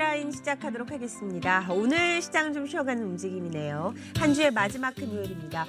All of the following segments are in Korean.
마니라인 시작하도록 하겠습니다. 오늘 시장은 좀 쉬어가는 움직임이네요. 한 주의 마지막 금요일입니다.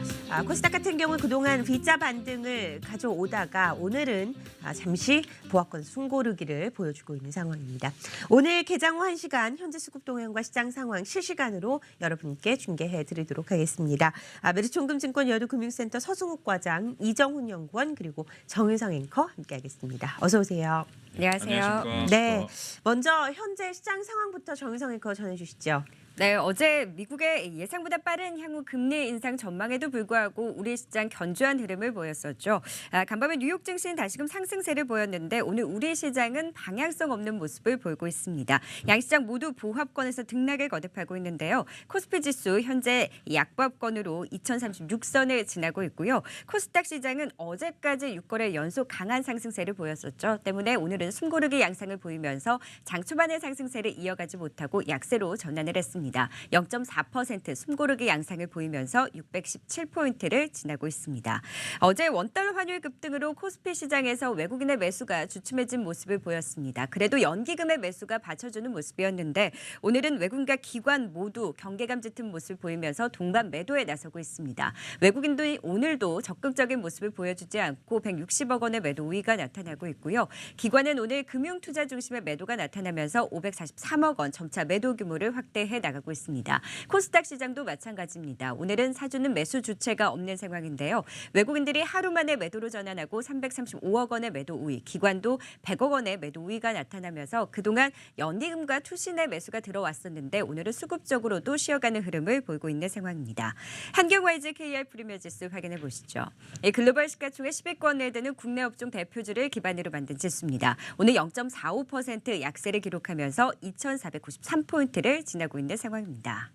코스닥 같은 경우 그동안 V자 반등을 가져오다가 오늘은 잠시 보합권 숨고르기를 보여주고 있는 상황입니다. 오늘 개장 후 1시간 현재 수급 동향과 시장 상황 실시간으로 여러분께 중계해 드리도록 하겠습니다. 메리츠홍금증권 여두금융센터 서승욱 과장, 이정훈 연구원 그리고 정윤성 앵커 함께하겠습니다. 어서 오세요. 안녕하세요. 안녕하십니까. 네, 먼저 현재 시장 상황부터 정윤성 앵커 전해주시죠. 네, 어제 미국의 예상보다 빠른 향후 금리 인상 전망에도 불구하고 우리 시장 견조한 흐름을 보였었죠. 간밤에 뉴욕 증시는 다시금 상승세를 보였는데 오늘 우리 시장은 방향성 없는 모습을 보이고 있습니다. 양시장 모두 보합권에서 등락을 거듭하고 있는데요. 코스피 지수 현재 약보합권으로 2036선을 지나고 있고요. 코스닥 시장은 어제까지 6거래 연속 강한 상승세를 보였었죠. 때문에 오늘은 숨고르기 양상을 보이면서 장 초반의 상승세를 이어가지 못하고 약세로 전환을 했습니다. 0.4% 숨고르기 양상을 보이면서 617포인트를 지나고 있습니다. 어제 원달러 환율 급등으로 코스피 시장에서 외국인의 매수가 주춤해진 모습을 보였습니다. 그래도 연기금의 매수가 받쳐주는 모습이었는데 오늘은 외국인과 기관 모두 경계감 짙은 모습을 보이면서 동반 매도에 나서고 있습니다. 외국인들이 오늘도 적극적인 모습을 보여주지 않고 160억 원의 매도 우위가 나타나고 있고요. 기관은 오늘 금융투자 중심의 매도가 나타나면서 543억 원 점차 매도 규모를 확대해 나가고 있습니다. 코스닥 시장도 마찬가지입니다. 오늘은 사주는 매수 주체가 없는 상황인데요. 외국인들이 하루 만에 매도로 전환하고 335억 원의 매도 우위, 기관도 100억 원의 매도 우위가 나타나면서 그동안 연기금과 투신의 매수가 들어왔었는데 오늘은 수급적으로도 쉬어가는 흐름을 보이고 있는 상황입니다. 한경와이즈 KR 프리미어 지수 확인해 보시죠. 글로벌 시가총액 10위권 내에 드는 국내 업종 대표주를 기반으로 만든 지수입니다. 오늘 0.45% 약세를 기록하면서 2,493포인트를 지나고 있는 상황입니다.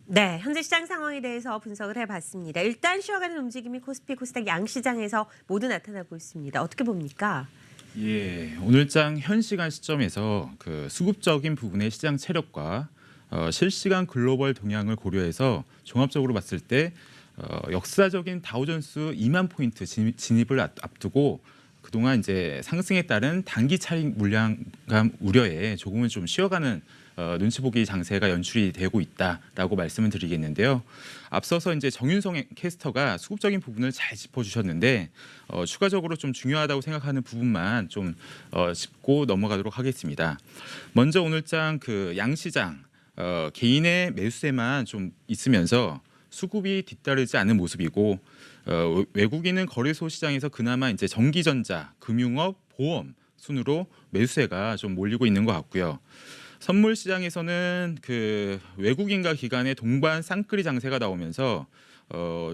네, 현재 시장 상황에 대해서 분석을 해봤습니다. 일단 쉬어가는 움직임이 코스피, 코스닥 양시장에서 모두 나타나고 있습니다. 어떻게 봅니까? 예, 오늘장 현 시간 시점에서 그 수급적인 부분의 시장 체력과 실시간 글로벌 동향을 고려해서 종합적으로 봤을 때 역사적인 다우존스 2만 포인트 진입을 앞두고 그동안 이제 상승에 따른 단기 차익 물량감 우려에 조금은 좀 쉬어가는 눈치 보기 장세가 연출이 되고 있다라고 말씀을 드리겠는데요. 앞서서 이제 정윤성 캐스터가 수급적인 부분을 잘 짚어주셨는데 추가적으로 좀 중요하다고 생각하는 부분만 좀 짚고 넘어가도록 하겠습니다. 먼저 오늘장 그 양시장 개인의 매수세만 좀 있으면서 수급이 뒤따르지 않는 모습이고 외국인은 거래소 시장에서 그나마 이제 전기전자, 금융업, 보험 순으로 매수세가 좀 몰리고 있는 것 같고요. 선물 시장에서는 그 외국인과 기관의 동반 쌍끌이 장세가 나오면서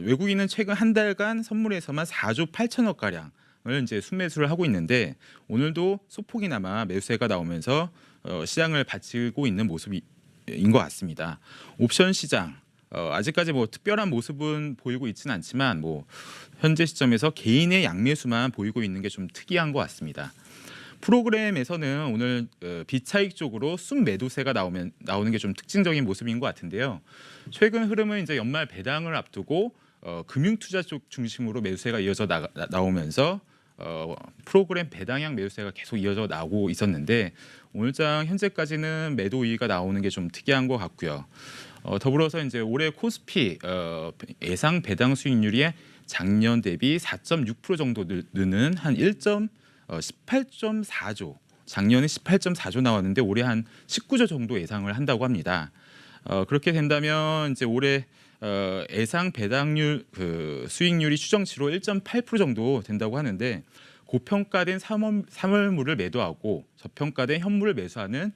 외국인은 최근 한 달간 선물에서만 4조 8천억 가량을 이제 순매수를 하고 있는데 오늘도 소폭이나마 매수세가 나오면서 시장을 바치고 있는 모습인 것 같습니다. 옵션 시장 아직까지 뭐 특별한 모습은 보이고 있지는 않지만 뭐 현재 시점에서 개인의 양매수만 보이고 있는 게 좀 특이한 것 같습니다. 프로그램에서는 오늘 비차익 쪽으로 순매도세가 나오는 게 좀 특징적인 모습인 것 같은데요. 최근 흐름은 이제 연말 배당을 앞두고 금융투자 쪽 중심으로 매수세가 이어져 나오면서 프로그램 배당형 매수세가 계속 이어져 나오고 있었는데 오늘장 현재까지는 매도 우위가 나오는 게 좀 특이한 것 같고요. 더불어서 이제 올해 코스피 예상 배당 수익률이 작년 대비 4.6% 정도 느는 한 18.4조, 작년에 18.4조 나왔는데 올해 한 19조 정도 예상을 한다고 합니다. 그렇게 된다면 이제 올해 예상 배당률 그 수익률이 추정치로 1.8% 정도 된다고 하는데 고평가된 사물물을 매도하고 저평가된 현물을 매수하는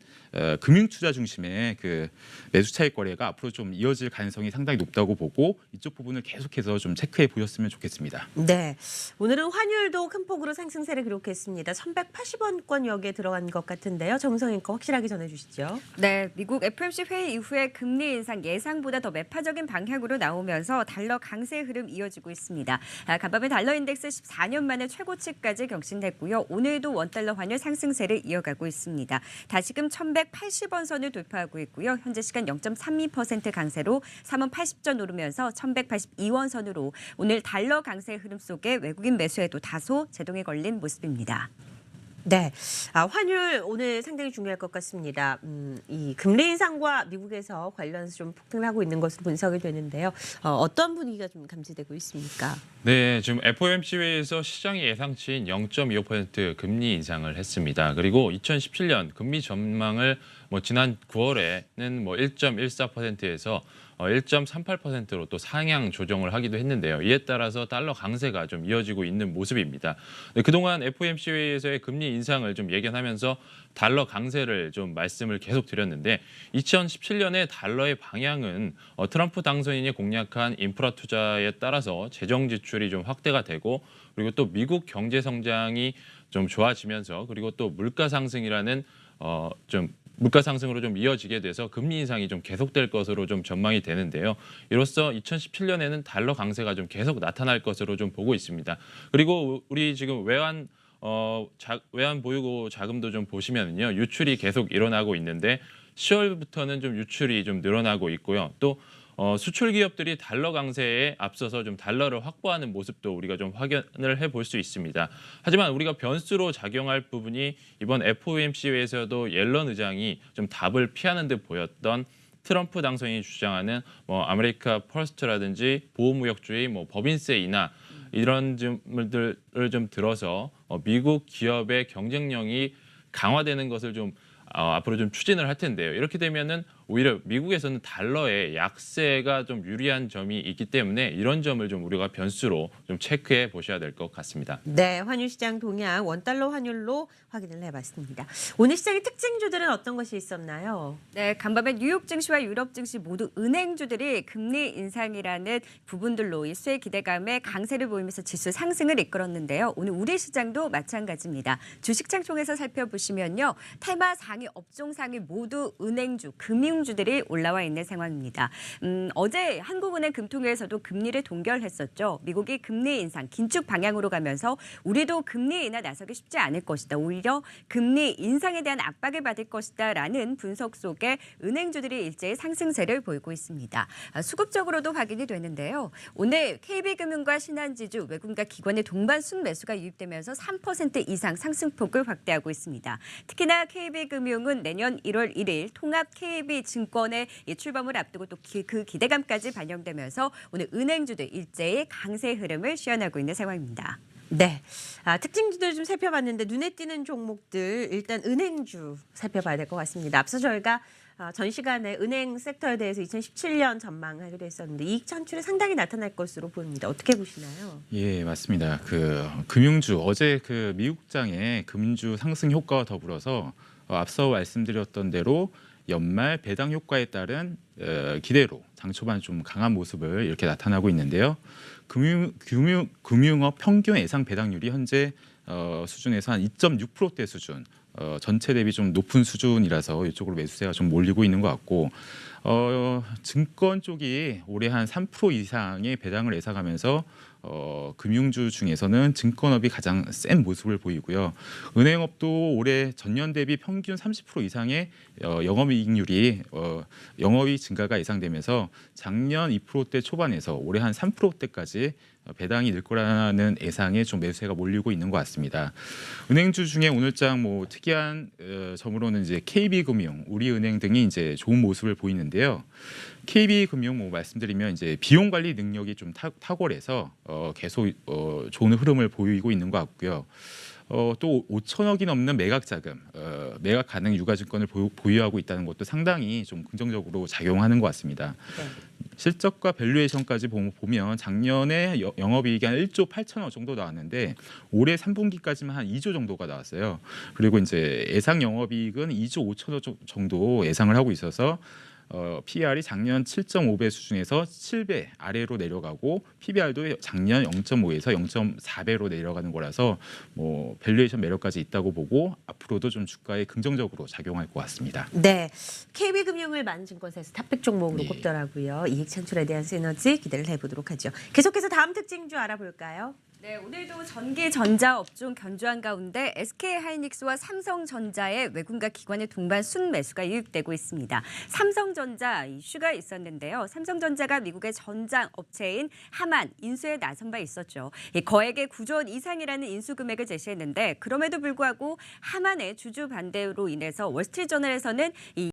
금융투자 중심의 그 매수 차익 거래가 앞으로 좀 이어질 가능성이 상당히 높다고 보고 이쪽 부분을 계속해서 좀 체크해 보셨으면 좋겠습니다. 네, 오늘은 환율도 큰 폭으로 상승세를 기록했습니다. 1,180원권 여기에 들어간 것 같은데요. 정성 앵커 확실하게 전해주시죠. 네, 미국 FOMC 회의 이후에 금리 인상 예상보다 더 매파적인 방향으로 나오면서 달러 강세 흐름 이어지고 있습니다. 간밤에 달러 인덱스 14년 만에 최고치까지 경신했고요. 오늘도 원달러 환율 상승세를 이어가고 있습니다. 다시금 1,180원 선을 돌파하고 있고요. 현재 시간 0.32% 강세로 3원 80전 오르면서 1,182원 선으로 오늘 달러 강세 흐름 속에 외국인 매수에도 다소 제동에 걸린 모습입니다. 네, 환율 오늘 상당히 중요할 것 같습니다. 이 금리 인상과 미국에서 관련해서 좀 폭등을 하고 있는 것으로 분석이 되는데요. 어떤 분위기가 좀 감지되고 있습니까? 네, 지금 FOMC 회의에서 시장이 예상치인 0.25% 금리 인상을 했습니다. 그리고 2017년 금리 전망을 지난 9월에는 1.14%에서 1.38%로 또 상향 조정을 하기도 했는데요. 이에 따라서 달러 강세가 좀 이어지고 있는 모습입니다. 네, 그동안 FOMC 회의에서의 금리 인상을 좀 예견하면서 달러 강세를 좀 말씀을 계속 드렸는데 2017년에 달러의 방향은 트럼프 당선인이 공약한 인프라 투자에 따라서 재정 지출이 좀 확대가 되고 그리고 또 미국 경제 성장이 좀 좋아지면서 그리고 또 물가 상승이라는 물가 상승으로 좀 이어지게 돼서 금리 인상이 좀 계속될 것으로 좀 전망이 되는데요. 이로써 2017년에는 달러 강세가 좀 계속 나타날 것으로 좀 보고 있습니다. 그리고 우리 지금 외환 보유고 자금도 좀 보시면요. 유출이 계속 일어나고 있는데 10월부터는 좀 유출이 좀 늘어나고 있고요. 또 수출 기업들이 달러 강세에 앞서서 좀 달러를 확보하는 모습도 우리가 좀 확인을 해볼 수 있습니다. 하지만 우리가 변수로 작용할 부분이 이번 FOMC에서도 옐런 의장이 좀 답을 피하는 듯 보였던 트럼프 당선인이 주장하는 아메리카 퍼스트라든지 보호무역주의, 법인세 인하 이런 점들을 좀 들어서 미국 기업의 경쟁력이 강화되는 것을 좀 앞으로 좀 추진을 할 텐데요. 이렇게 되면은 오히려 미국에서는 달러의 약세가 좀 유리한 점이 있기 때문에 이런 점을 좀 우리가 변수로 좀 체크해 보셔야 될 것 같습니다. 네, 환율 시장 동향 원달러 환율로 확인을 해봤습니다. 오늘 시장의 특징주들은 어떤 것이 있었나요? 네, 간밤에 뉴욕 증시와 유럽 증시 모두 은행주들이 금리 인상이라는 부분들로 이 수혜 기대감에 강세를 보이면서 지수 상승을 이끌었는데요. 오늘 우리 시장도 마찬가지입니다. 주식창 통해서 살펴보시면요. 테마 상위 업종 상위 모두 은행주, 금융주들이 올라와 있는 상황입니다. 어제 한국은행 금통위에서도 금리를 동결했었죠. 미국이 금리 인상 긴축 방향으로 가면서 우리도 금리 인하 나서기 쉽지 않을 것이다. 오히려 금리 인상에 대한 압박을 받을 것이다라는 분석 속에 은행주들이 일제히 상승세를 보이고 있습니다. 수급적으로도 확인이 되는데요. 오늘 KB금융과 신한지주 외국인과 기관의 동반 순매수가 유입되면서 3% 이상 상승폭을 확대하고 있습니다. 특히나 KB금융은 내년 1월 1일 통합 KB증권의 출범을 앞두고 또 그 기대감까지 반영되면서 오늘 은행주들 일제히 강세 흐름을 시현하고 있는 상황입니다. 네, 특징주들 좀 살펴봤는데 눈에 띄는 종목들 일단 은행주 살펴봐야 될 것 같습니다. 앞서 저희가 전 시간에 은행 섹터에 대해서 2017년 전망하기로 했었는데 이익 창출이 상당히 나타날 것으로 보입니다. 어떻게 보시나요? 예, 맞습니다. 금융주 어제 미국장의 금융주 상승 효과와 더불어서 앞서 말씀드렸던 대로 연말 배당 효과에 따른 기대로 장 초반 좀 강한 모습을 이렇게 나타나고 있는데요. 금융업 평균 예상 배당률이 현재 수준에서 한 2.6%대 수준, 전체 대비 좀 높은 수준이라서 이쪽으로 매수세가 좀 몰리고 있는 것 같고 증권 쪽이 올해 한 3% 이상의 배당을 예상하면서 금융주 중에서는 증권업이 가장 센 모습을 보이고요. 은행업도 올해 전년 대비 평균 30% 이상의 영업이익률이 영업이익 증가가 예상되면서 작년 2%대 초반에서 올해 한 3%대까지 배당이 늘 거라는 예상에 좀 매수세가 몰리고 있는 것 같습니다. 은행주 중에 오늘장 특이한 점으로는 이제 KB금융, 우리은행 등이 이제 좋은 모습을 보이는데요. KB금융 말씀드리면 이제 비용 관리 능력이 좀 탁월해서 계속 좋은 흐름을 보이고 있는 것 같고요. 또 5천억이 넘는 매각 자금, 매각 가능 유가증권을 보유하고 있다는 것도 상당히 좀 긍정적으로 작용하는 것 같습니다. 네. 실적과 밸류에이션까지 보면 작년에 영업이익이 한 1조 8천억 정도 나왔는데 올해 3분기까지만 한 2조 정도가 나왔어요. 그리고 이제 예상 영업이익은 2조 5천억 정도 예상을 하고 있어서 PER이 작년 7.5배 수준에서 7배 아래로 내려가고 PBR도 작년 0.5에서 0.4배로 내려가는 거라서 밸류에이션 매력까지 있다고 보고 앞으로도 좀 주가에 긍정적으로 작용할 것 같습니다. 네, KB금융을 많은 증권사에서 탑픽 종목으로 예. 꼽더라고요. 이익 창출에 대한 시너지 기대를 해보도록 하죠. 계속해서 다음 특징주 알아볼까요? 네, 오늘도 전기 전자 업종 견조한 가운데 SK하이닉스와 삼성전자의 외국인과 기관의 동반 순매수가 유입되고 있습니다. 삼성전자 이슈가 있었는데요. 삼성전자가 미국의 전장 업체인 하만 인수에 나선 바 있었죠. 거액의 9조 원 이상이라는 인수 금액을 제시했는데 그럼에도 불구하고 하만의 주주 반대로 인해서 월스트리트저널에서는 이